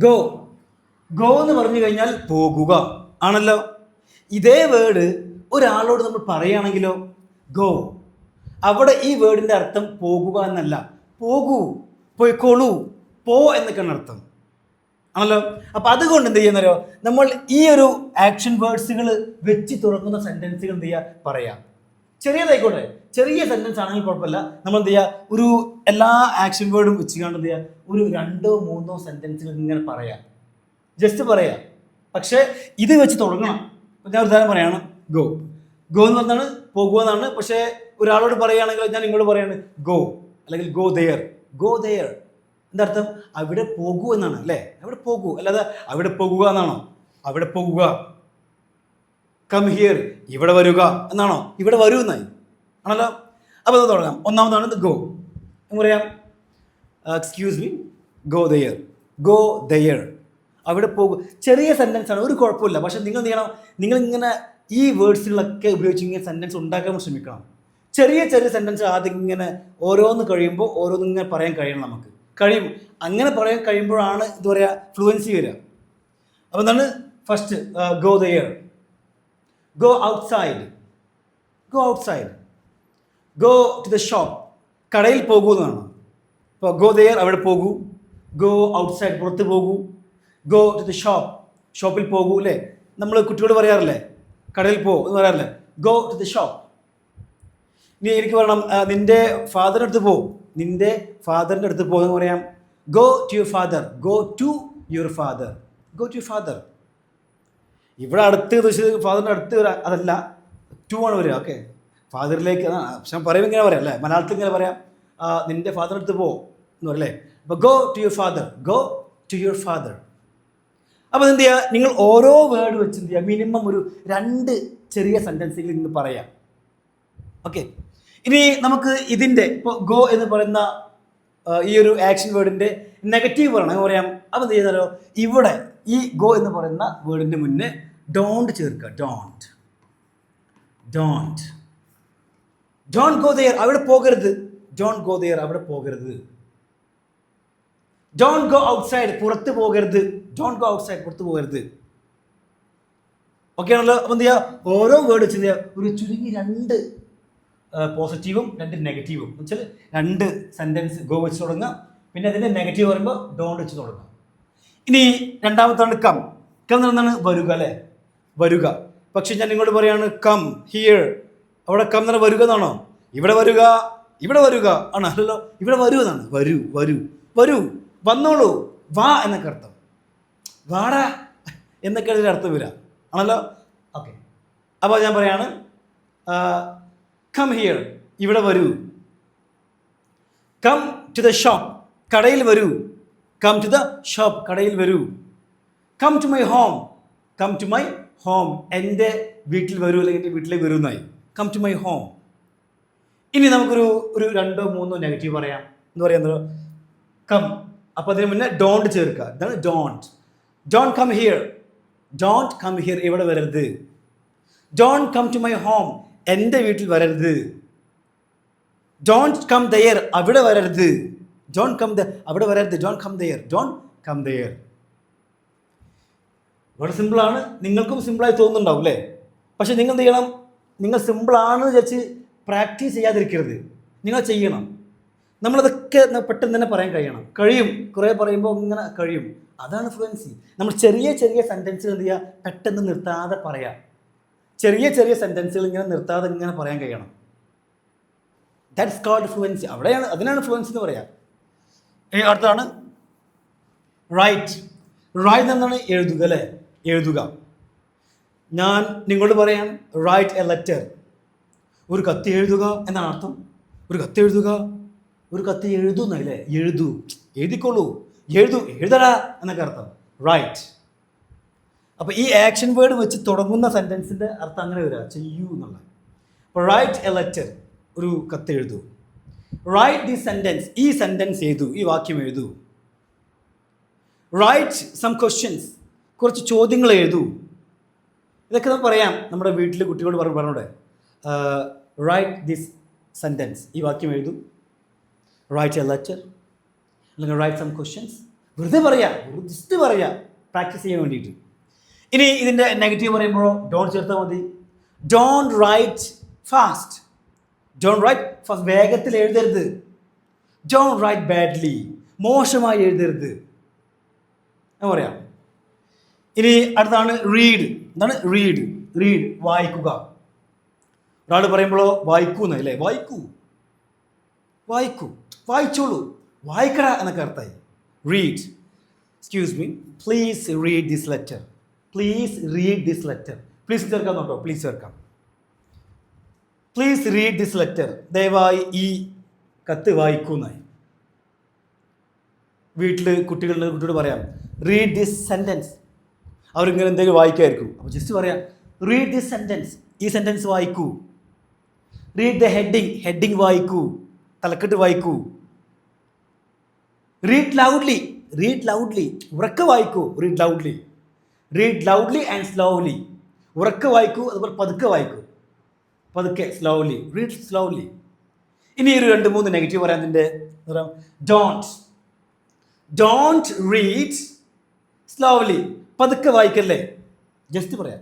Go go എന്ന് പറഞ്ഞു കഴിഞ്ഞാൽ പോകുക ആണല്ലോ. ഇതേ വേർഡ് ഒരാളോട് നമ്മൾ പറയുകയാണെങ്കിലോ, ഗോ, അവിടെ ഈ വേർഡിൻ്റെ അർത്ഥം പോകുക എന്നല്ല, പോകൂ, പോയിക്കോളൂ, പോ എന്നൊക്കെയാണ് അർത്ഥം ആണല്ലോ. അപ്പം അതുകൊണ്ട് എന്ത് ചെയ്യുന്നവരോ, നമ്മൾ ഈ ഒരു ആക്ഷൻ വേർഡ്സുകൾ വെച്ച് തുടങ്ങുന്ന സെൻറ്റൻസുകൾ എന്ത് ചെയ്യുക, പറയാം. ചെറിയതായിക്കോട്ടെ, ചെറിയ സെൻറ്റൻസ് ആണെങ്കിൽ കുഴപ്പമില്ല. നമ്മൾ എന്ത് ചെയ്യുക, ഒരു എല്ലാ ആക്ഷൻ വേർഡും വെച്ച് കൊണ്ട് എന്ത് ചെയ്യുക, ഒരു 2-3 സെൻറ്റൻസുകൾ ഇങ്ങനെ പറയാം, ജസ്റ്റ് പറയാം. പക്ഷേ ഇത് വെച്ച് തുടങ്ങണം. ഞാൻ ഉദാഹരണം പറയാണ്, ഗോ. ഗോ എന്ന് പറഞ്ഞാണ് പോകുക എന്നാണ്. പക്ഷേ ഒരാളോട് പറയുകയാണെങ്കിൽ ഞാൻ നിങ്ങളോട് പറയാണ് ഗോ, അല്ലെങ്കിൽ ഗോ ദെയർ. ഗോ ദെയർ എന്താ അർത്ഥം? അവിടെ പോകൂ എന്നാണ് അല്ലേ, അവിടെ പോകൂ, അല്ലാതെ അവിടെ പോകുക എന്നാണോ? അവിടെ പോകുക. കം ഹിയർ, ഇവിടെ വരിക എന്നാണോ? ഇവിടെ വരൂ എന്നായി ആണല്ലോ. അപ്പോൾ അത് തുടങ്ങാം. ഒന്നാമതാണ് ഗോ. എന്ന് പറയാം, excuse me, go there. Go there, അവിടെ പോകും. ചെറിയ സെൻറ്റൻസ് ആണ്, ഒരു കുഴപ്പമില്ല. പക്ഷെ നിങ്ങൾ എന്ത് ചെയ്യണം, നിങ്ങളിങ്ങനെ ഈ വേർഡ്സുകളൊക്കെ ഉപയോഗിച്ച് ഇങ്ങനെ സെൻറ്റൻസ് ഉണ്ടാക്കാൻ ശ്രമിക്കണം. ചെറിയ ചെറിയ സെൻറ്റൻസ് ആദ്യം ഇങ്ങനെ ഓരോന്ന് കഴിയുമ്പോൾ ഓരോന്നിങ്ങനെ പറയാൻ കഴിയണം, നമുക്ക് കഴിയും. അങ്ങനെ പറയാൻ കഴിയുമ്പോഴാണ് എന്താ പറയുക, ഫ്ലുവൻസി വരിക. അപ്പോൾ എന്താണ് first, go there. Go outside. Go outside. Go to the shop, കടയിൽ പോകൂ എന്നാണ്. ഇപ്പോൾ ഗോ ദെയർ, അവിടെ പോകൂ. ഗോ ഔട്ട്സൈഡ്, പുറത്ത് പോകൂ. ഗോ ടു ദ ഷോപ്പ്, ഷോപ്പിൽ പോകൂ അല്ലേ. നമ്മൾ കുട്ടിയോട് പറയാറില്ലേ, കടയിൽ പോ എന്ന് പറയാറില്ലേ. Go to the shop. ഇനി എനിക്ക് പറയണം, നിൻ്റെ ഫാദറിൻ്റെ അടുത്ത് പോ. നിൻ്റെ ഫാദറിൻ്റെ അടുത്ത് പോകുമെന്ന് പറയാം, go to your father. Go to your father. Go to your father. ഇവിടെ അടുത്ത് ഫാദറിൻ്റെ അടുത്ത് വരാം, അതല്ല, ടു ആണ് വരിക. ഓക്കെ, ഫാദറിലേക്ക്. പക്ഷെ പറയുമ്പോൾ ഇങ്ങനെ പറയാം അല്ലേ, മലയാളത്തിൽ ഇങ്ങനെ പറയാം, നിൻ്റെ ഫാദറിൻ്റെ അടുത്ത് പോ എന്ന് പറയല്ലേ. അപ്പോൾ go to your father. Go to your father. അപ്പോൾ എന്ത് ചെയ്യുക, നിങ്ങൾ ഓരോ വേർഡ് വെച്ച് എന്ത് ചെയ്യുക, മിനിമം ഒരു 2 ചെറിയ സെൻറ്റൻസുകൾ നിങ്ങൾ പറയാം. ഓക്കെ, ഇനി നമുക്ക് ഇതിൻ്റെ ഇപ്പോൾ ഗോ എന്ന് പറയുന്ന ഈ ഒരു ആക്ഷൻ വേർഡിൻ്റെ നെഗറ്റീവ് പറയണം, അങ്ങനെ പറയാം. അപ്പോൾ എന്ത് ചെയ്യുന്നല്ലോ, ഇവിടെ ഈ ഗോ എന്ന് പറയുന്ന വേർഡിൻ്റെ മുന്നേ ഡോണ്ട് ചേർക്കുക. Don't. Don't. Don't go there, അവിടെ പോകരുത്. ഡോണ്ട് ഗോ ദെയർ, അവിടെ പോകരുത്. ഡോണ്ട് ഗോ ഔട്ട്സൈഡ്, പുറത്ത് പോകരുത്. ഡോണ്ട് ഗോ ഔട്ട്സൈഡ്, പുറത്ത് പോകരുത്. ഓക്കെ ആണല്ലോ. അപ്പം എന്ത് ചെയ്യുക, ഓരോ വേർഡ് വെച്ച് എന്ത് ചെയ്യുക, ഒരു ചുരുങ്ങി 2 പോസിറ്റീവും 2 നെഗറ്റീവും എന്ന് വെച്ചാൽ 2 സെൻറ്റൻസ് ഗോ വെച്ച് തുടങ്ങുക. പിന്നെ അതിൻ്റെ നെഗറ്റീവ് പറയുമ്പോൾ ഡോണ്ട് വെച്ച് തുടങ്ങുക. ഇനി രണ്ടാമത്താണ് കം. കം എന്ന് പറഞ്ഞാൽ വരുക അല്ലേ, വരുക. പക്ഷെ ഞാൻ നിങ്ങളോട് പറയാണ് കം ഹിയർ, അവിടെ കം എന്ന് പറഞ്ഞാൽ വരുക എന്നാണോ? ഇവിടെ വരുക, ഇവിടെ വരുക ആണോ? അല്ലല്ലോ, ഇവിടെ വരൂ എന്നാണ്. വരൂ, വരൂ, വരൂ, വന്നോളൂ, വാ എന്നൊക്കെ അർത്ഥം. വാടാ എന്നൊക്കെ അതിൻ്റെ അർത്ഥം വരിക ആണല്ലോ. ഓക്കെ, അപ്പോൾ ഞാൻ പറയാണ് കം ഹിയർ, ഇവിടെ വരൂ. കം ടു ദ ഷോപ്പ്, കടയിൽ വരൂ. കം ടു ദ ഷോപ്പ്, കടയിൽ വരൂ. Come to my home. Come to my home, എൻ്റെ വീട്ടിൽ വരൂ, അല്ലെങ്കിൽ എൻ്റെ വീട്ടിലേക്ക് വരൂ എന്നായി. Come to my home. ഇനി നമുക്കൊരു 2-3 നെഗറ്റീവ് പറയാം. എന്ന് പറയുന്നത് കം, അപ്പോൾ അതിന് മുന്നേ ഡോണ്ട് ചേർക്കുക. ഇതാണ് don't. Don't come here. Don't come here, ഇവിടെ വരരുത്. Don't come to my home, എൻ്റെ വീട്ടിൽ വരരുത്. ഡോണ്ട് കം ദെയർ, അവിടെ വരരുത്. ഡോണ്ട് കം അവിടെ വരരുത്. Don't come there. Don't come there. വളരെ സിമ്പിളാണ്, നിങ്ങൾക്കും സിമ്പിളായി തോന്നുന്നുണ്ടാവും അല്ലേ. പക്ഷെ നിങ്ങൾ എന്ത് ചെയ്യണം, നിങ്ങൾ സിമ്പിളാണ് വിചാരിച്ച് പ്രാക്ടീസ് ചെയ്യാതിരിക്കരുത്, നിങ്ങൾ ചെയ്യണം. നമ്മളതൊക്കെ പെട്ടെന്ന് തന്നെ പറയാൻ കഴിയും. കുറേ പറയുമ്പോൾ ഇങ്ങനെ കഴിയും. അതാണ് ഫ്ലുവൻസി. നമ്മൾ ചെറിയ ചെറിയ സെൻറ്റൻസുകൾ എന്ത് ചെയ്യുക, പെട്ടെന്ന് നിർത്താതെ പറയാം. ചെറിയ ചെറിയ സെൻറ്റൻസുകൾ ഇങ്ങനെ നിർത്താതെ ഇങ്ങനെ പറയാൻ കഴിയണം. That's called fluency. അതിനാണ് ഫ്ലുവൻസി എന്ന് പറയാം. അടുത്താണ് റൈറ്റ്. റൈറ്റ് എന്നാണ് എഴുതുക അല്ലേ, എഴുതുക. ഞാൻ നിങ്ങളോട് പറയാൻ റൈറ്റ് എ ലെറ്റർ. ഒരു കത്ത് എഴുതുക എന്നാണ് അർത്ഥം. ഒരു കത്ത് എഴുതുക, ഒരു കത്ത് എഴുതുന്നല്ലേ, എഴുതിക്കോളൂ, എഴുതടാ എന്നൊക്കെ അർത്ഥം. റൈറ്റ്. അപ്പോൾ ഈ ആക്ഷൻ വേർഡ് വെച്ച് തുടങ്ങുന്ന സെൻറ്റൻസിൻ്റെ അർത്ഥം അങ്ങനെ വരിക, ചെയ്യൂ എന്നുള്ള. അപ്പോൾ റൈറ്റ് എ ലെറ്റർ, ഒരു കത്ത് എഴുതൂ. റൈറ്റ് ദി സെൻറ്റൻസ്, ഈ സെൻറ്റൻസ് എഴുതൂ, ഈ വാക്യം എഴുതൂ. റൈറ്റ് സം ക്വസ്റ്റ്യൻസ്, കുറച്ച് ചോദ്യങ്ങൾ എഴുതൂ. ഇതൊക്കെ നമുക്ക് പറയാം നമ്മുടെ വീട്ടിൽ കുട്ടികളോട് പറഞ്ഞൂടെ. റൈറ്റ് ദിസ് സെൻറ്റൻസ്, ഈ വാക്യം എഴുതൂ. റൈറ്റ് എ ലെറ്റർ, അല്ലെങ്കിൽ റൈറ്റ് സം ക്വസ്റ്റ്യൻസ്, വെറുതെ പറയാ, ജസ്റ്റ് പറയാ, പ്രാക്ടീസ് ചെയ്യാൻ വേണ്ടിയിട്ട്. ഇനി ഇതിൻ്റെ നെഗറ്റീവ് പറയുമ്പോഴോ ഡോണ്ട് ചേർത്താൽ മതി. Don't write fast. Don't write fast, വേഗത്തിൽ എഴുതരുത്. ഡോണ്ട് റൈറ്റ് ബാഡ്ലി, മോശമായി എഴുതരുത് എന്ന് പറയാം. ഇനി അടുത്താണ് റീഡ്. എന്താണ് റീഡ്? റീഡ് വായിക്കുക. ഒരാൾ പറയുമ്പോഴോ വായിക്കൂ എന്നല്ലേ, വായിക്കൂ, വായിക്കൂ, വായിച്ചോളൂ, വായിക്കട എന്നൊക്കെ അർത്ഥമായി. Read. Excuse me, please read this letter. Please read this letter. Please ചേർക്കാന്നുണ്ടോ? പ്ലീസ് ചേർക്കാം. Please read this letter. ദയവായി ഈ കത്ത് വായിക്കൂന്നായി. വീട്ടിൽ കുട്ടികളോട് പറയാം റീഡ് ദിസ് സെൻറ്റൻസ്. അവരിങ്ങനെ എന്തെങ്കിലും വായിക്കായിരിക്കും, അപ്പോൾ ജസ്റ്റ് പറയാം റീഡ് ദിസ് സെൻറ്റൻസ്, ഈ സെൻറ്റൻസ് വായിക്കൂ. റീഡ് ദ ഹെഡിങ്, ഹെഡിങ് വായിക്കൂ, തലക്കെട്ട് വായിക്കൂ. റീഡ് ലൗഡ്ലി, റീഡ് ലൗഡ്ലി, ഉറക്കെ വായിക്കൂ. Read loudly. Read loudly and slowly, ഉറക്കെ വായിക്കൂ, അതുപോലെ പതുക്കെ വായിക്കൂ, പതുക്കെ, സ്ലോലി. Read slowly. ഇനി ഒരു 2-3 നെഗറ്റീവ് പറയാൻ ഇതിൻ്റെ ഡോണ്ട്. ഡോണ്ട് റീഡ് സ്ലോലി, പതുക്കെ വായിക്കല്ലേ, ജസ്റ്റ് പറയാം.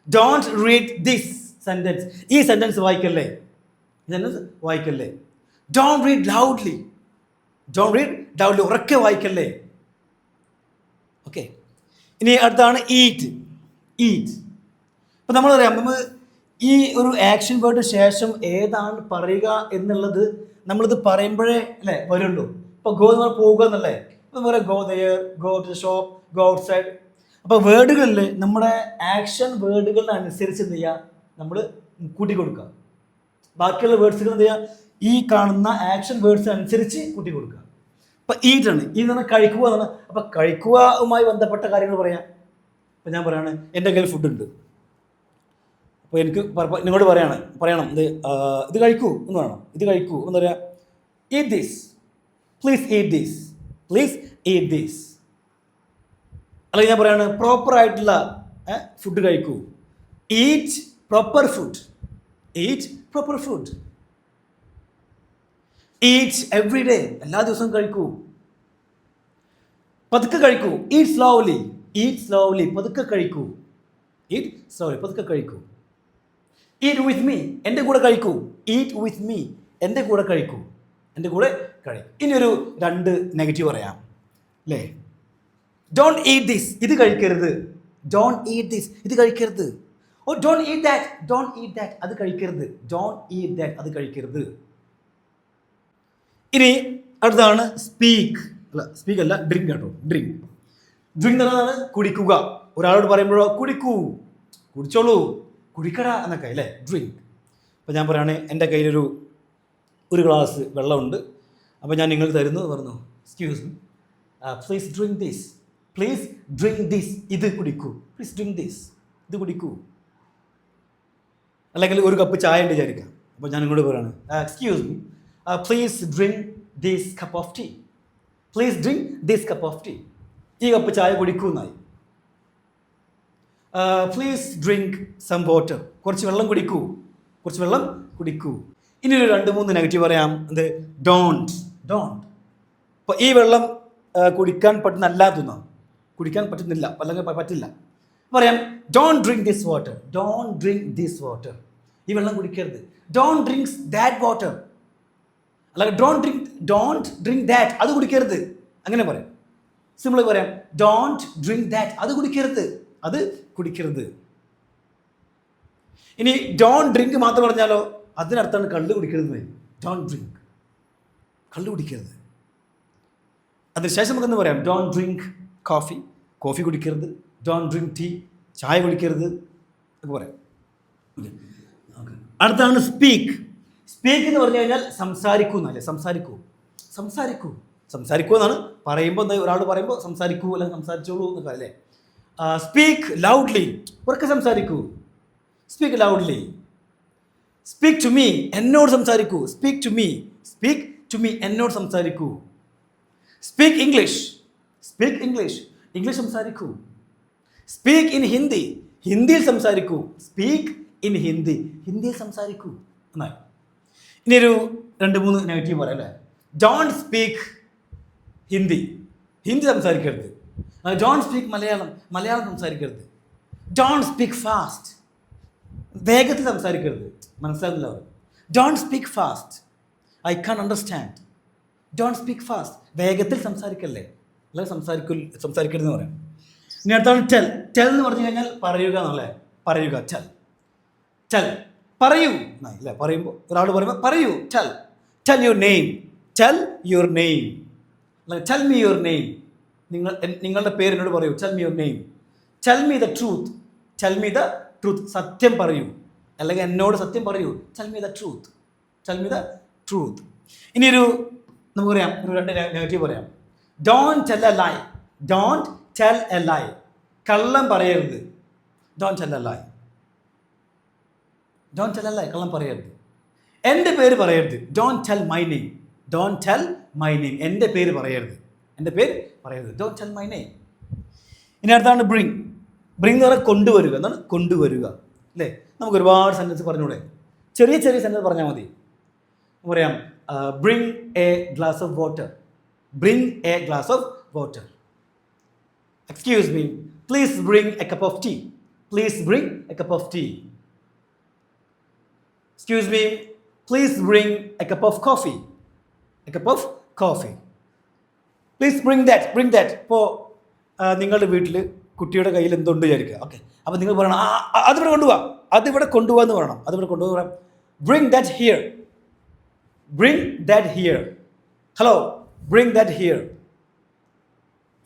ഡോണ്ട് റീഡ് ദിസ് സെൻറ്റൻസ്, ഈ സെൻറ്റൻസ് വായിക്കല്ലേ, ഈ സെൻറ്റൻസ് വായിക്കല്ലേ. Don't read loudly, don't read loudly, ഉറക്കെ വായിക്കല്ലേ. ഓക്കെ. ഇനി അടുത്താണ് ഈറ്റ്. ഈറ്റ്. ഇപ്പം നമ്മൾ പറയാം, നമ്മൾ ഈ ഒരു ആക്ഷൻ വേർഡ് ശേഷം ഏതാണ് പറയുക എന്നുള്ളത് നമ്മളിത് പറയുമ്പോഴേ അല്ലേ വരുള്ളൂ. ഇപ്പോൾ ഗോ എന്ന് പറഞ്ഞാൽ പോവുക എന്നല്ലേ. ഇപ്പം നമ്മൾ പറയാം go there, go to the shop, go outside. അപ്പോൾ വേർഡുകളിൽ നമ്മുടെ ആക്ഷൻ വേർഡുകളിനനുസരിച്ച് എന്ത് ചെയ്യുക, നമ്മൾ കൂട്ടി കൊടുക്കുക. ബാക്കിയുള്ള വേർഡ്സുകൾ എന്ത് ചെയ്യുക, ഈ കാണുന്ന ആക്ഷൻ വേർഡ്സിനനുസരിച്ച് കൂട്ടി കൊടുക്കുക. അപ്പോൾ ഈറ്റ് ആണ്. ഈ പറഞ്ഞാൽ കഴിക്കുക എന്നാണ്. അപ്പോൾ കഴിക്കുകയുമായി ബന്ധപ്പെട്ട കാര്യങ്ങൾ പറയാം. അപ്പോൾ ഞാൻ പറയാണ് എൻ്റെ കയ്യിൽ ഫുഡുണ്ട്, അപ്പോൾ എനിക്ക് നിങ്ങളോട് പറയണം ഇത് കഴിക്കൂ എന്ന് പറയണം. ഇത് കഴിക്കൂ എന്ന് പറയാം. Eat this, please eat this, please eat this. അല്ലെങ്കിൽ ഞാൻ പറയാണ് പ്രോപ്പർ ആയിട്ടുള്ള ഫുഡ് കഴിക്കൂ. Eat proper food, eat proper food. Eat every day, എല്ലാ ദിവസവും കഴിക്കൂ. പതുക്കെ കഴിക്കൂ. ഈറ്റ് സ്ലോലി, ഈറ്റ് സ്ലോലി, പതുക്കെ കഴിക്കൂ. ഈറ്റ് സ്ലോലി, പതുക്കെ കഴിക്കൂ. ഈറ്റ് വിത്ത് മീ, എൻ്റെ കൂടെ കഴിക്കൂ. ഈറ്റ് വിത്ത് മീ, എൻ്റെ കൂടെ കഴിക്കൂ, എൻ്റെ കൂടെ കഴിക്കും. ഇനിയൊരു 2 നെഗറ്റീവ് പറയാം അല്ലേ. ഡോണ്ട് ഈറ്റ് ദിസ്, ഇത് കഴിക്കരുത്. ഡോണ്ട് ഈറ്റ് ദിസ്, ഇത് കഴിക്കരുത്. Oh don't eat that, don't eat that, അത് കഴിക്കരുത്. ഡോണ്ട് ഈറ്റ് ദാറ്റ്, അത് കഴിക്കരുത്. ഇനി അടുത്താണ് സ്പീക്ക്. അല്ല സ്പീക്ക് അല്ല, ഡ്രിങ്ക് കേട്ടോ. ഡ്രിങ്ക്. ഡ്രിങ്ക് എന്നതാണ് കുടിക്കുക. ഒരാളോട് പറയുമ്പോഴോ കുടിക്കൂ, കുടിച്ചോളൂ, കുടിക്കട എന്നൊക്കെ അല്ലേ, ഡ്രിങ്ക്. അപ്പോൾ ഞാൻ പറയുകയാണെങ്കിൽ എൻ്റെ കയ്യിലൊരു ഗ്ലാസ് വെള്ളമുണ്ട്, അപ്പോൾ ഞാൻ നിങ്ങൾക്ക് തരുന്നു പറഞ്ഞു excuse me, please drink this, please drink this, ഇത് കുടിക്കൂ, പ്ലീസ് ഡ്രിങ്ക് ദിസ്, ഇത് കുടിക്കൂ. അല്ലെങ്കിൽ ഒരു കപ്പ് ചായ ഉണ്ട് വിചാരിക്കാം, അപ്പോൾ ഞാൻ നിങ്ങളോട് പറയുകയാണ് excuse me, please drink this cup of tea, please drink this cup of tea, ഈ കപ്പ് ചായ കുടിക്കൂ എന്നായി. പ്ലീസ് ഡ്രിങ്ക് സം വാട്ടർ, കുറച്ച് വെള്ളം കുടിക്കൂ, കുറച്ച് വെള്ളം കുടിക്കൂ. ഇനി ഒരു 2-3 നെഗറ്റീവ് പറയാം. എന്ത്? ഡോണ്ട്. ഡോണ്ട്. അപ്പോൾ ഈ വെള്ളം കുടിക്കാൻ പറ്റുന്നല്ലാത്തതാണ്, കുടിക്കാൻ പറ്റുന്നില്ല, അല്ലെങ്കിൽ പറ്റില്ല. പറയാം don't drink this water, don't drink this water, ഈ വെള്ളം കുടിക്കരുത്. ഡോണ്ട് ഡ്രിങ്ക്സ് ദാറ്റ് വാട്ടർ, അല്ലെങ്കിൽ ഡോണ്ട് ഡ്രിങ്ക് ദാറ്റ്, അത് കുടിക്കരുത്, അങ്ങനെ പറയാം. സിമ്പിളായി പറയാം ഡോണ്ട് ഡ്രിങ്ക് ദാറ്റ്, അത് കുടിക്കരുത്, അത് കുടിക്കരുത്. ഇനി ഡോണ്ട് ഡ്രിങ്ക് മാത്രം പറഞ്ഞാലോ അതിനർത്ഥമാണ് കള്ള് കുടിക്കരുത്. ഡോണ്ട് ഡ്രിങ്ക്, കള്ള് കുടിക്കരുത്. അതിനുശേഷം നമുക്കെന്ന് പറയാം ഡോണ്ട് ഡ്രിങ്ക് കോഫി, കോഫി കുടിക്കരുത്. ഡോണ്ട് ഡ്രിങ്ക് ടീ, ചായ കുടിക്കരുത് ഒക്കെ പറയാം. അടുത്താണ് സ്പീക്ക്. സ്പീക്ക് എന്ന് പറഞ്ഞു കഴിഞ്ഞാൽ സംസാരിക്കൂ എന്നല്ലേ, സംസാരിക്കൂ, സംസാരിക്കൂ, സംസാരിക്കൂ എന്നാണ്. പറയുമ്പോൾ ഒരാൾ പറയുമ്പോൾ സംസാരിക്കൂ അല്ലെങ്കിൽ സംസാരിച്ചോളൂ എന്നൊക്കെ അല്ലേ. സ്പീക്ക് ലൗഡ്ലി, ഉറക്കെ സംസാരിക്കൂ. Speak loudly. Speak to me, എന്നോട് സംസാരിക്കൂ. Speak to me, speak to me, എന്നോട് സംസാരിക്കൂ. Speak English, speak English, English സംസാരിക്കൂ. സ്പീക്ക് ഇൻ ഹിന്ദി, ഹിന്ദിയിൽ സംസാരിക്കൂ. സ്പീക്ക് ഇൻ ഹിന്ദി, ഹിന്ദിയിൽ സംസാരിക്കൂ എന്നായി. ഇനി ഒരു 2-3 നെഗറ്റീവ് പറയാം അല്ലേ. ഡോണ്ട് സ്പീക്ക് ഹിന്ദി, ഹിന്ദി സംസാരിക്കരുത്. ഡോണ്ട് സ്പീക്ക് മലയാളം, മലയാളം സംസാരിക്കരുത്. ഡോണ്ട് സ്പീക്ക് ഫാസ്റ്റ്, വേഗത്തിൽ സംസാരിക്കരുത്. മനസ്സിലാകുന്നില്ല അവർ. Don't speak fast, I can understand. Don't speak fast, വേഗത്തിൽ സംസാരിക്കല്ലേ, അല്ലെങ്കിൽ സംസാരിക്കരുതെന്ന് പറയാം. ഇനി അടുത്താണ് ടെൽ. ടെൽ എന്ന് പറഞ്ഞു കഴിഞ്ഞാൽ പറയുക എന്നല്ലേ, പറയുക. ടെൽ, ടെൽ, പറയൂ അല്ലേ. പറയുമ്പോൾ ഒരാൾ പറയുമ്പോൾ പറയൂ. Tell, tell your name, tell your name, tell me your name. നിങ്ങളുടെ പേരിനോട് പറയൂ. Tell me your name. Tell me the truth, tell me the truth, സത്യം പറയൂ, അല്ലെങ്കിൽ എന്നോട് സത്യം പറയൂ. Tell me the truth, tell me the truth. ഇനിയൊരു നമുക്ക് പറയാം, ഒരു രണ്ട് നെഗറ്റീവ് പറയാം. Don't tell a lie, don't tell a lie, കള്ളം പറയരുത്. Don't tell a lie, don't tell a lie, കള്ളം പറയരുത്. എൻ്റെ പേര് പറയരുത്. Don't tell my name, don't tell my name, എൻ്റെ പേര് പറയരുത്, എൻ്റെ പേര് പറയരുത്. Don't tell my name. ഇനി അടുത്താണ് ബ്രിങ്. ബ്രിങ് എന്ന് പറഞ്ഞാൽ കൊണ്ടുവരിക. എന്താണ് കൊണ്ടുവരിക അല്ലേ. നമുക്ക് ഒരുപാട് സെൻറ്റൻസ് പറഞ്ഞൂടെ, ചെറിയ ചെറിയ സെൻറ്റൻസ് പറഞ്ഞാൽ മതി. പറയാം, bring a glass of water, bring a glass of water. Excuse me, please bring a cup of tea, please bring a cup of tea. Excuse me, please bring a cup of coffee, a cup of coffee. Please bring that, bring that. ഇപ്പോൾ നിങ്ങളുടെ വീട്ടിൽ കുട്ടിയുടെ കയ്യിൽ എന്തുണ്ട് വിചാരിക്കുക. Okay, അപ്പോൾ നിങ്ങൾ പറയണം അതിവിടെ കൊണ്ടുപോവാ, അതിവിടെ കൊണ്ടുപോകാന്ന് പറയണം. അതിവിടെ കൊണ്ടുപോകാൻ പറയാം, bring that here, bring that here. Hello, bring that here.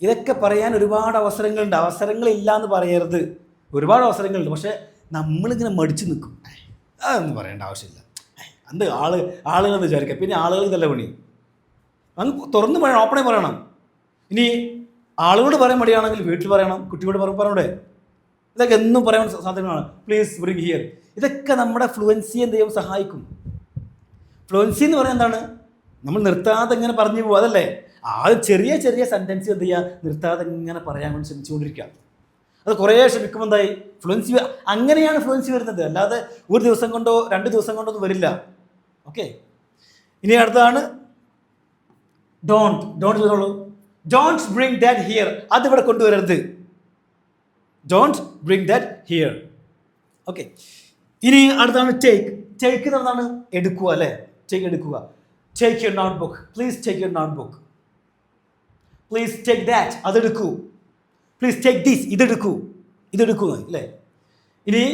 ഇതൊക്കെ പറയാൻ ഒരുപാട് അവസരങ്ങളുണ്ട്. അവസരങ്ങളില്ല എന്ന് പറയരുത്, ഒരുപാട് അവസരങ്ങളുണ്ട്. പക്ഷേ നമ്മളിങ്ങനെ മടിച്ചു നിൽക്കും. അതൊന്നും പറയേണ്ട ആവശ്യമില്ല, എന്ത് ആളുകളെന്ന് വിചാരിക്കുക. പിന്നെ ആളുകൾ ഇതല്ല പണി, അങ്ങ് തുറന്ന് പറയണം, ഓപ്പണായി പറയണം. ഇനി ആളുകളോട് പറയാൻ മടിയാണെങ്കിൽ വീട്ടിൽ പറയണം, കുട്ടിയോട് പറയണ്ടേ. ഇതൊക്കെ എന്നും പറയാൻ സാധനങ്ങളാണ്. Please bring here. ഇതൊക്കെ നമ്മുടെ ഫ്ലുവൻസി എന്ത് ചെയ്യും, സഹായിക്കും. ഫ്ലുവൻസി എന്ന് പറയുന്നത് എന്താണ്, നമ്മൾ നിർത്താതെ ഇങ്ങനെ പറഞ്ഞു പോകും, അതല്ലേ. ആ ചെറിയ ചെറിയ സെൻറ്റൻസ് എന്ത് ചെയ്യുക, നിർത്താതെ ഇങ്ങനെ പറയാൻ വേണ്ടി ശ്രമിച്ചുകൊണ്ടിരിക്കുക. അത് കുറേ ശ്രമിക്കുമ്പോൾ എന്തായി, ഫ്ലുവൻസി. അങ്ങനെയാണ് ഫ്ലുവൻസി വരുന്നത്, അല്ലാതെ ഒരു ദിവസം കൊണ്ടോ 2 ദിവസം കൊണ്ടോ ഒന്നും വരില്ല. ഓക്കെ, ഇനി അടുത്തതാണ് ഡോണ്ട്. ഡോണ്ട് ചെയ്തോളൂ. ഡോണ്ട് ബ്രിങ് ദാറ്റ് ഹിയർ, അതിവിടെ കൊണ്ടുവരരുത്. Don't bring that here. Okay, ഇനി അടുത്താണ് ടേക്ക്. ടേക്ക് എന്ന് പറഞ്ഞാണ് എടുക്കുക അല്ലേ, ടേക്ക് എടുക്കുക. Take your notebook, please take your notebook. Please take that, അതെടുക്കൂ. പ്ലീസ് ടേക്ക് ദിസ്, ഇതെടുക്കൂ, ഇതെടുക്കൂ അല്ലേ. ഇനി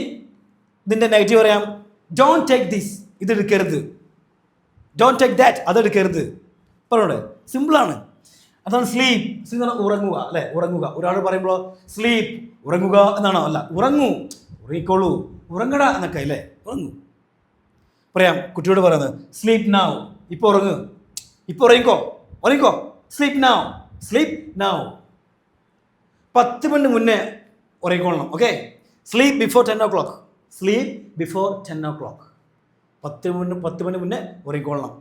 ഇതിൻ്റെ നെഗറ്റീവ് പറയാം, ഡോണ്ട് ടേക്ക് ദിസ്, ഇതെടുക്കരുത്. ഡോണ്ട് ടേക്ക് ദാറ്റ്, അതെടുക്കരുത്. പറഞ്ഞോടെ, സിമ്പിളാണ്. അതാണ് സ്ലീപ്പ്. സ്ലീപ്പ് എന്ന് പറഞ്ഞാൽ ഉറങ്ങുക അല്ലേ, ഉറങ്ങുക. ഒരാൾ പറയുമ്പോൾ സ്ലീപ്പ്, ഉറങ്ങുക എന്നാണോ, അല്ല, ഉറങ്ങൂ, ഉറങ്ങിക്കോളൂ, ഉറങ്ങടാ എന്നൊക്കെ അല്ലേ, ഉറങ്ങൂ. പറയാം, കുട്ടിയോട് പറയുന്നത് സ്ലീപ്പ് നൗ, ഇപ്പോൾ ഉറങ്ങ്, ഇപ്പോൾ ഉറങ്ങിക്കോ, ഉറങ്ങിക്കോ, സ്ലീപ്പ് നൗ, സ്ലീപ്പ് നൗ. 10 മണി മുന്നേ ഉറങ്ങിക്കോളണം. Okay, sleep before 10 o'clock, sleep before 10 o'clock. 10 മണി മുന്നേ ഉറങ്ങിക്കോളണം.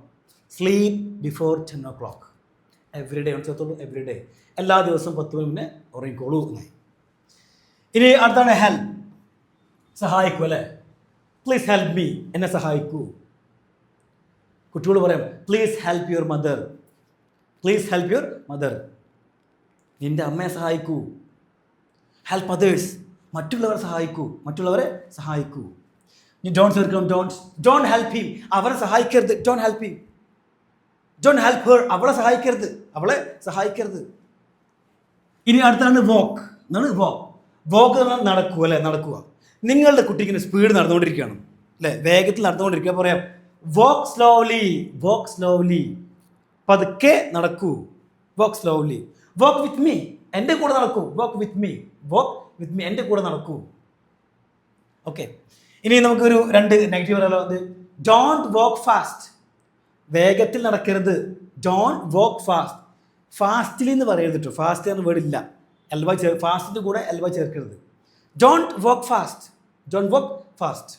Sleep before 10 o'clock. Every day ചേർത്തോളൂ, എവറി ഡേ, എല്ലാ ദിവസവും 10 മണി മുന്നേ ഉറങ്ങിക്കോളൂ എന്നായി. ഇനി അടുത്താണ് ഹെൽപ്പ്, സഹായിക്കൂ അല്ലേ. പ്ലീസ് ഹെൽപ്പ് മീ, എന്നെ സഹായിക്കൂ. കുട്ടിയോട് പറയാം, please help your mother, please help your mother. നിൻ്റെ അമ്മയെ സഹായിക്കൂ. ഹെൽപ്പ് അതേഴ്സ്, മറ്റുള്ളവരെ സഹായിക്കൂ, മറ്റുള്ളവരെ സഹായിക്കൂ. നീ ഡോണ്ട് ചേർക്കണം, ഡോണ്ട് ഹെൽപ്പ് ഹിം, അവരെ സഹായിക്കരുത്. Don't help him, don't help her, അവളെ സഹായിക്കരുത്, അവളെ സഹായിക്കരുത്. ഇനി അടുത്താണ് വോക്ക്. എന്താണ് വോക്ക്? വോക്ക് എന്ന് പറഞ്ഞാൽ നടക്കുക അല്ലേ, നടക്കുക. നിങ്ങളുടെ കുട്ടിക്ക് സ്പീഡ് നടന്നുകൊണ്ടിരിക്കുകയാണ് അല്ലേ, വേഗത്തിൽ നടന്നുകൊണ്ടിരിക്കുക. പറയാം, വോക്ക് സ്ലോലി, വോക്ക് സ്ലോലി, പതുക്കെ നടക്കൂ. Walk slowly. Walk with me, എൻ്റെ കൂടെ നടക്കൂ. Walk with me, walk with me, എൻ്റെ കൂടെ നടക്കൂ. ഓക്കെ, ഇനി നമുക്കൊരു 2 നെഗറ്റീവ് പറയാലോ. ഡോണ്ട് വോക്ക് ഫാസ്റ്റ്, വേഗത്തിൽ നടക്കരുത്. Don't walk fast. ഫാസ്റ്റിൽ എന്ന് പറയരുത് കേട്ടോ, ഫാസ്റ്റ് എന്ന വേർഡ് ഇല്ല. ഫാസ്റ്റിൻ്റെ കൂടെ എൽവ ചേർക്കരുത്. Don't walk fast, don't walk fast.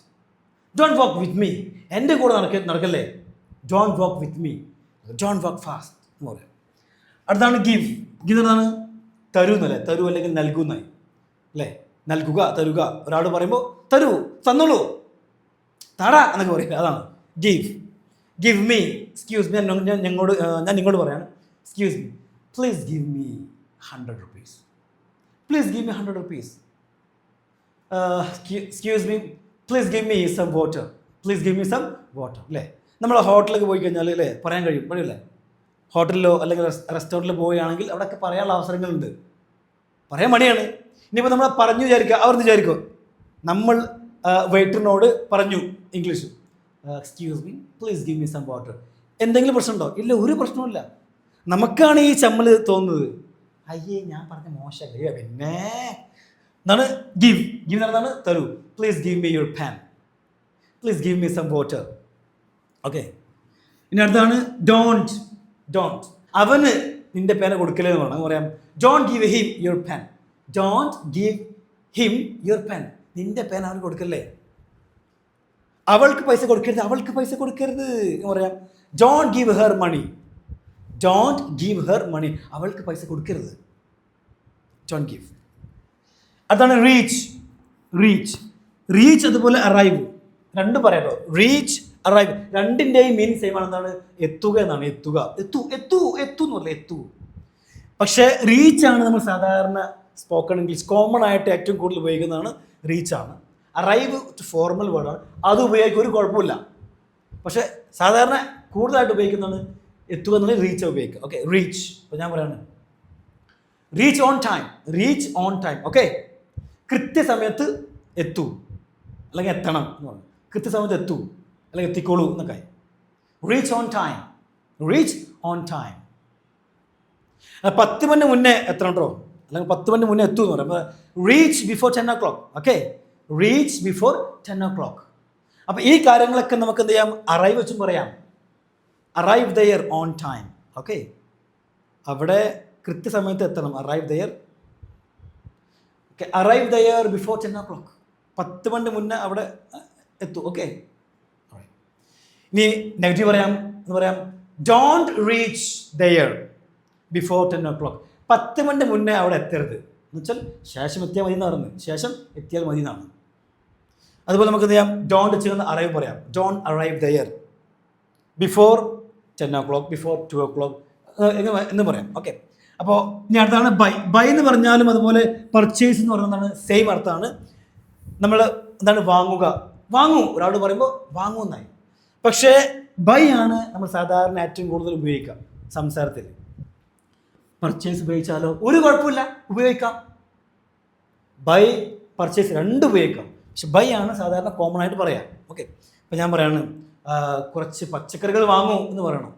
Don't walk with me, എൻ്റെ കൂടെ നടക്കല്ലേ. Don't walk with me, don't walk fast എന്ന് പറയാം. അടുത്താണ് ഗിവ്. ഗിവ് എന്താണ്? തരൂ എന്നല്ലേ, തരൂ അല്ലെങ്കിൽ നൽകുന്നായി അല്ലേ. നൽകുക, തരുക. ഒരാൾ പറയുമ്പോൾ തരൂ, തന്നോളൂ, തടാ എന്നൊക്കെ പറയില്ല, അതാണ് give. Give me, excuse me, ഞാൻ നിങ്ങളോട് പറയാണ്, excuse me, please give me, 100 rupees. Please give me 100 rupees. Excuse me, please give me some water. Please give me some water. അല്ലേ, നമ്മൾ ഹോട്ടലിലേക്ക് പോയി കഴിഞ്ഞാൽ അല്ലേ പറയാൻ കഴിയും, പറയില്ലേ? ഹോട്ടലിലോ അല്ലെങ്കിൽ റെസ്റ്റോറൻറ്റിലോ പോവുകയാണെങ്കിൽ അവിടെയൊക്കെ പറയാനുള്ള അവസരങ്ങളുണ്ട്. പറയാൻ മടിയാണ്. ഇനിയിപ്പോൾ നമ്മൾ പറഞ്ഞു വിചാരിക്കുക, അവർ വിചാരിക്കും നമ്മൾ വെയിറ്ററിനോട് പറഞ്ഞു English, excuse me please give me some water. എന്തെങ്കിലും പ്രശ്നമുണ്ടോ? ഇല്ല, ഒരു പ്രശ്നവുമില്ല. നമുക്കാണ് ഈ ചമ്മൽ തോന്നുന്നത്. അയ്യേ, ഞാൻ പറഞ്ഞ മോശമല്ലേ, പിന്നെ എന്താണ് ഗിവ് എന്താണ് തരൂ. Please give me your pan, please give me some water. Okay, ഇനി അടുത്താണ് ഡോണ്ട്. അവന് നിന്റെ പേന കൊടുക്കലേ എന്ന് വേണം പറയാം. Don't give him your pan. Don't give him your pan. നിന്റെ പേന അവന് കൊടുക്കല്ലേ. അവൾക്ക് പൈസ കൊടുക്കരുത് എന്ന് പറയാം. ഡോണ്ട് ഗിവ് ഹെർ മണി. അവൾക്ക് പൈസ കൊടുക്കരുത്. Don't give. അതാണ് റീച്ച്. അതുപോലെ അറൈവ്, രണ്ടും പറയാമോ. റീച്ച്, അറൈവ് രണ്ടിൻ്റെയും മീനിങ് സെയിം ആണ്. എന്താണ്? എത്തുക എന്നാണ്. എത്തു എന്ന് പറയില്ല, എത്തു. പക്ഷേ റീച്ചാണ് നമ്മൾ സാധാരണ സ്പോക്കൺ ഇംഗ്ലീഷ് കോമൺ ആയിട്ട് ഏറ്റവും കൂടുതൽ ഉപയോഗിക്കുന്നതാണ് റീച്ചാണ്. അറൈവ് ഫോർമൽ വേർഡാണ്, അത് ഉപയോഗിക്കുക ഒരു കുഴപ്പമില്ല. പക്ഷേ സാധാരണ കൂടുതലായിട്ട് ഉപയോഗിക്കുന്നതാണ് എത്തുക എന്നുള്ള റീച്ച് ഉപയോഗിക്കുക. Okay, reach. അപ്പോൾ ഞാൻ പറയാണ് റീച്ച് ഓൺ ടൈം. ഓക്കെ, കൃത്യസമയത്ത് എത്തൂ അല്ലെങ്കിൽ എത്തണം എന്ന് പറഞ്ഞു. കൃത്യസമയത്ത് എത്തൂ അല്ലെങ്കിൽ എത്തിക്കോളൂ എന്നൊക്കെ. Reach on time. 10 മിനിറ്റ് മുന്നേ എത്തണം കേട്ടോ, അല്ലെങ്കിൽ 10 മിനിറ്റ് മുന്നേ എത്തൂ എന്ന് പറയാം. അപ്പോൾ reach before 10 o'clock. Okay, reach before 10 o'clock. അപ്പോൾ ഈ കാര്യങ്ങളൊക്കെ നമുക്ക് എന്ത് ചെയ്യാം? അറൈവ് വെച്ചും പറയാം. Arrive their own time. Okay, അവിടെ കൃത്യസമയത്ത് എത്തണം. Arrive there before 10 o'clock. 10 minute മുന്നേ അവിടെ എത്തൂ. ഓക്കെ, ഇനി നെഗറ്റീവ് പറയാം. Don't reach there before 10 o'clock. 10 minute മുന്നേ അവിടെ എത്തരുത് എന്ന് വെച്ചാൽ ശേഷം എത്തിയാൽ മതി എന്ന് പറയുന്നത്. ശേഷം എത്തിയാൽ മതി എന്നാണ്. അതുപോലെ നമുക്ക് എന്ത് ചെയ്യാം? ഡോണ്ട് ചെയ്യുന്ന അറൈവ് പറയാം. Don't arrive there before 10 o'clock, before 2 o'clock എന്ന് പറയാം. ഓക്കെ, അപ്പോൾ ഇനി അടുത്താണ് ബൈ എന്ന് പറഞ്ഞാലും അതുപോലെ പർച്ചേസ് എന്ന് പറയുന്നതാണ് സെയിം അർത്ഥമാണ്. നമ്മൾ എന്താണ് വാങ്ങൂ ഒരാളോട് പറയുമ്പോൾ വാങ്ങുമെന്നായി. പക്ഷേ ബൈ ആണ് നമ്മൾ സാധാരണ ഏറ്റവും കൂടുതൽ ഉപയോഗിക്കുക സംസാരത്തിൽ. പർച്ചേസ് ഉപയോഗിച്ചാലോ ഒരു കുഴപ്പമില്ല, ഉപയോഗിക്കാം. ബൈ, പർച്ചേസ് രണ്ടും ഉപയോഗിക്കാം. പക്ഷെ ബൈ ആണ് സാധാരണ കോമൺ ആയിട്ട് പറയാം. ഓക്കെ, അപ്പോൾ ഞാൻ പറയാണ് കുറച്ച് പച്ചക്കറികൾ വാങ്ങൂ എന്ന് പറയണം.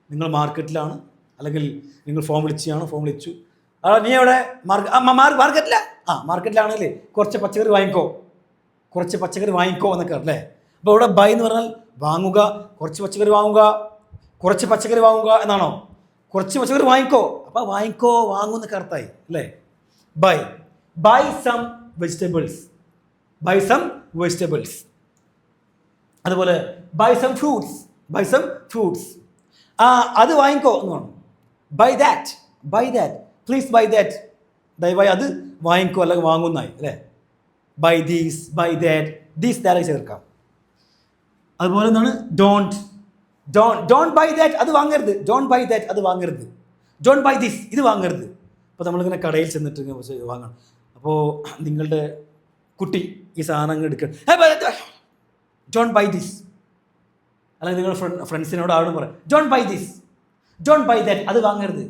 നിങ്ങൾ മാർക്കറ്റിലാണ്, അല്ലെങ്കിൽ നിങ്ങൾ ഫോം വിളിച്ചു. നീ എവിടെ? മാർക്കറ്റില്ല. മാർക്കറ്റിലാണല്ലേ, കുറച്ച് പച്ചക്കറി വാങ്ങിക്കോ എന്നൊക്കെ അല്ലേ. അപ്പോൾ ഇവിടെ ബൈ എന്ന് പറഞ്ഞാൽ വാങ്ങുക, കുറച്ച് പച്ചക്കറി വാങ്ങുക എന്നാണോ? കുറച്ച് പച്ചക്കറി വാങ്ങിക്കോ, അപ്പോൾ വാങ്ങൂ എന്നൊക്കെ അർത്ഥമായി അല്ലേ. Buy some vegetables. അതുപോലെ ബൈ സം ഫ്രൂട്ട്സ്. അത് വാങ്ങിക്കോ എന്ന് വേണം. Buy that, please buy that. ദയവായി അത് വാങ്ങിക്കോ അല്ലെങ്കിൽ വാങ്ങുന്നായി അല്ലേ. Buy these, buy that, that ചേർക്കാം. അതുപോലെ എന്താണ്? ഡോണ്ട് ബൈ ദാറ്റ്, അത് വാങ്ങരുത്. ഡോണ്ട് ബൈ ദിസ്, ഇത് വാങ്ങരുത്. അപ്പോൾ നമ്മളിങ്ങനെ കടയിൽ ചെന്നിട്ട് വാങ്ങണം. അപ്പോൾ നിങ്ങളുടെ കുട്ടി ഈ സാധനങ്ങൾ എടുക്കണം, ഡോണ്ട് ബൈ ദിസ്. അല്ലെങ്കിൽ നിങ്ങളുടെ ഫ്രണ്ട്സിനോട് ആളും പറയാം, don't buy this, don't buy that, അത് വാങ്ങരുത്.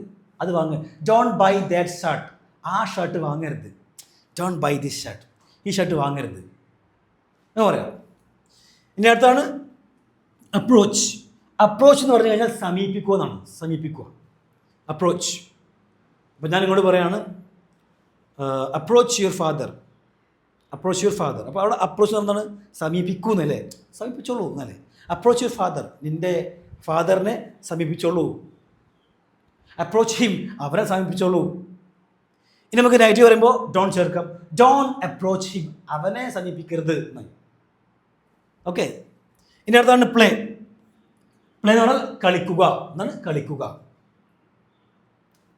ഡോണ്ട് ബൈ ദാറ്റ് ഷർട്ട്, ആ ഷർട്ട് വാങ്ങരുത്. ഡോണ്ട് ബൈ ദിസ് ഷർട്ട്, ഈ ഷർട്ട് വാങ്ങരുത് എന്ന് പറയാം. ഇനി അടുത്താണ് അപ്രോച്ച് എന്ന് പറഞ്ഞു കഴിഞ്ഞാൽ സമീപിക്കുക എന്നാണ്. അപ്രോച്ച്. അപ്പോൾ ഞാൻ ഇങ്ങോട്ട് പറയാണ് അപ്രോച്ച് യുവർ ഫാദർ. അപ്പോൾ അവിടെ അപ്രോച്ച് എന്താണ്? സമീപിക്കൂ എന്നല്ലേ, സമീപിച്ചോളൂ എന്നല്ലേ. അപ്രോച്ച് യുവർ ഫാദർ, നിൻ്റെ ഫാദറിനെ സമീപിച്ചോളൂ. അപ്രോച്ച് ഹിം, അവരെ സമീപിച്ചോളൂ. ഇനി നമുക്ക് നെഗറ്റീവ് പറയുമ്പോൾ ഡോൺ ചേർക്കാം. ഡോൺ അപ്രോച്ച് ഹിം, അവനെ സമീപിക്കരുത് എന്നായി. ഓക്കെ, ഇനി അടുത്താണ് പ്ലേ എന്ന് പറഞ്ഞാൽ കളിക്കുക.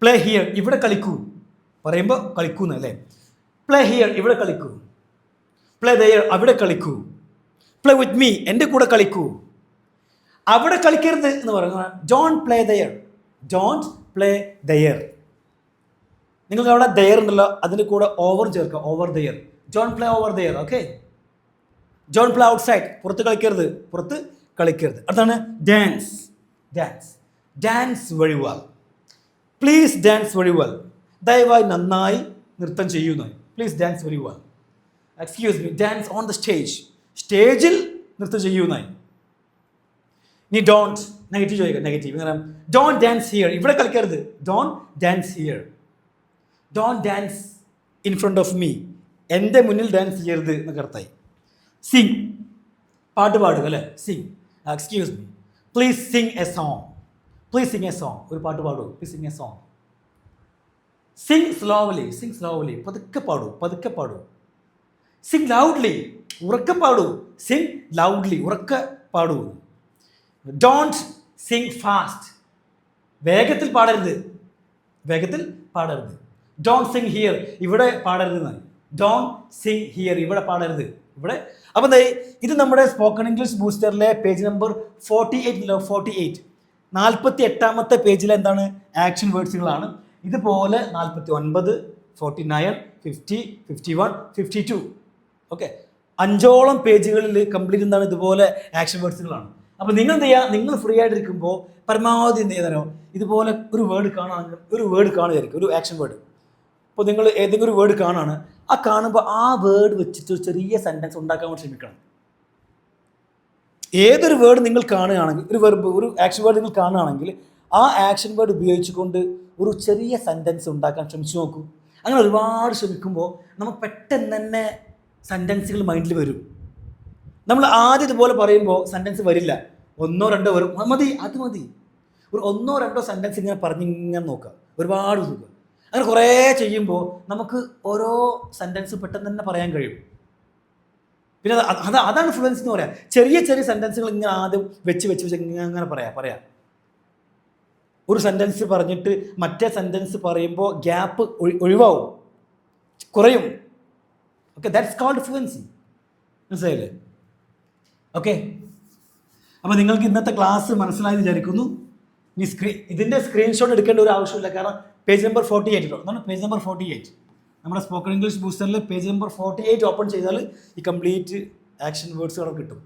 പ്ലേ ഹിയർ, ഇവിടെ കളിക്കൂ പറയുമ്പോൾ കളിക്കൂ എന്നല്ലേ. പ്ലേ ഹിയർ, ഇവിടെ കളിക്കൂ. പ്ലേ ദെയർ, അവിടെ കളിക്കൂ. പ്ലേ വിത്ത് മീ, എൻ്റെ കൂടെ കളിക്കൂ. അവിടെ കളിക്കരുത് എന്ന് പറയുന്നത് ഡോണ്ട് പ്ലേ ദെയർ. നിങ്ങൾക്ക് അവിടെ ദെയർ ഉണ്ടല്ലോ, അതിൻ്റെ കൂടെ ഓവർ ചേർക്കുക. Over there. John play over there. Okay. John play outside. പുറത്ത് കളിക്കരുത്. പുറത്ത് കളിക്കരുത്. അടുത്താണ് dance. Dance. Dance very well. Please dance very well. ദയവായി നന്നായി നൃത്തം ചെയ്യുന്നു. Please dance very well. Excuse me, dance on the stage. സ്റ്റേജിൽ നൃത്തം ചെയ്യുന്നതായി. നീ ഡോണ്ട് നെഗറ്റീവ് ചോദിക്കുക. നെഗറ്റീവ് ഇങ്ങനെ ഡോണ്ട് ഡാൻസ് ഹിയർ. ഇവിടെ കളിക്കരുത്. Don't dance here. Don't dance in front of me. എൻ്റെ മുന്നിൽ ഡാൻസ് ചെയ്യരുത് എന്നൊക്കെ അർത്ഥമായി. സിങ്. പാട്ട് പാടുക അല്ലേ? Sing. Excuse me, please sing a song. Please sing a song. ഒരു പാട്ട് പാടൂ. Please sing a song. Sing slowly. Sing slowly. പതുക്കെ പാടൂ. പതുക്കെ പാടൂ. Sing loudly. ഉറക്കെ പാടൂ. Sing loudly. ഉറക്കെ പാടൂ. Don't sing fast. വേഗത്തിൽ പാടരുത്. വേഗത്തിൽ പാടരുത്. Don't Singh here. ഇവിടെ പാടരുത്. Don't Singh here. ഇവിടെ പാടരുത്. ഇവിടെ. അപ്പം ഇത് നമ്മുടെ സ്പോക്കൺ ഇംഗ്ലീഷ് ബൂസ്റ്ററിലെ പേജ് നമ്പർ 48. 48 48ാമത്തെ പേജിൽ എന്താണ്? ആക്ഷൻ വേർഡ്സുകളാണ്. ഇതുപോലെ 49, 49, 50, 51, 52. ഓക്കെ. 5ഓളം പേജുകളിൽ കംപ്ലീറ്റ് എന്താണ്? ഇതുപോലെ ആക്ഷൻ വേർഡ്സുകളാണ്. അപ്പോൾ നിങ്ങൾ എന്ത് ചെയ്യുക? നിങ്ങൾ ഫ്രീ ആയിട്ടിരിക്കുമ്പോൾ പരമാവധി എന്ത് ചെയ്യുന്നോ, ഇതുപോലെ ഒരു വേർഡ് കാണുകയാണെങ്കിൽ ഒരു വേർഡ് കാണുകയായിരിക്കും, ഒരു ആക്ഷൻ വേർഡ്. ഇപ്പോൾ നിങ്ങൾ ഏതെങ്കിലും ഒരു വേർഡ് കാണുകയാണ്, ആ കാണുമ്പോൾ ആ വേർഡ് വെച്ചിട്ട് ഒരു ചെറിയ സെൻറ്റൻസ് ഉണ്ടാക്കാൻ വേണ്ടി ശ്രമിക്കണം. ഏതൊരു വേർഡ് നിങ്ങൾ കാണുകയാണെങ്കിൽ, ഒരു വെർബ്, ഒരു ആക്ഷൻ വേർഡ് നിങ്ങൾ കാണുകയാണെങ്കിൽ ആ ആക്ഷൻ വേർഡ് ഉപയോഗിച്ചുകൊണ്ട് ഒരു ചെറിയ സെൻറ്റൻസ് ഉണ്ടാക്കാൻ ശ്രമിച്ചു നോക്കൂ. അങ്ങനെ ഒരുപാട് ശ്രമിക്കുമ്പോൾ നമുക്ക് പെട്ടെന്ന് തന്നെ സെൻറ്റൻസുകൾ മൈൻഡിൽ വരും. നമ്മൾ ആദ്യം ഇതുപോലെ പറയുമ്പോൾ സെൻറ്റൻസ് വരില്ല, 1-2 വരും. മതി, അത് മതി. ഒരു 1-2 സെൻറ്റൻസ് ഇങ്ങനെ പറഞ്ഞിങ്ങനെ നോക്കുക, ഒരുപാട് നോക്കുക. അങ്ങനെ കുറേ ചെയ്യുമ്പോൾ നമുക്ക് ഓരോ സെൻറ്റൻസ് പെട്ടെന്ന് തന്നെ പറയാൻ കഴിയും. പിന്നെ അതാണ് ഫ്ലുവൻസി എന്ന് പറയാം. ചെറിയ ചെറിയ സെൻറ്റൻസുകൾ ഇങ്ങനെ ആദ്യം വെച്ച് ഇങ്ങനെ പറയാം. ഒരു സെൻറ്റൻസ് പറഞ്ഞിട്ട് മറ്റേ സെൻറ്റൻസ് പറയുമ്പോൾ ഗ്യാപ്പ് ഒഴിവാവും, കുറയും. Okay, that's called fluency. മനസ്സിലായില്ലേ? ഓക്കെ. അപ്പോൾ നിങ്ങൾക്ക് ഇന്നത്തെ ക്ലാസ് മനസ്സിലായി വിചാരിക്കുന്നു. ഇതിൻ്റെ സ്ക്രീൻഷോട്ട് എടുക്കേണ്ട ഒരു ആവശ്യമില്ല, കാരണം പേജ് നമ്പർ 48 കേട്ടോ. അതാണ് പേജ് നമ്പർ 48. നമ്മുടെ സ്പോക്കൺ ഇംഗ്ലീഷ് ബൂസ്റ്ററിൽ പേജ് നമ്പർ 48 ഓപ്പൺ ചെയ്താൽ ഈ കംപ്ലീറ്റ് ആക്ഷൻ വേർഡ്സുകളൊക്കെ കിട്ടും.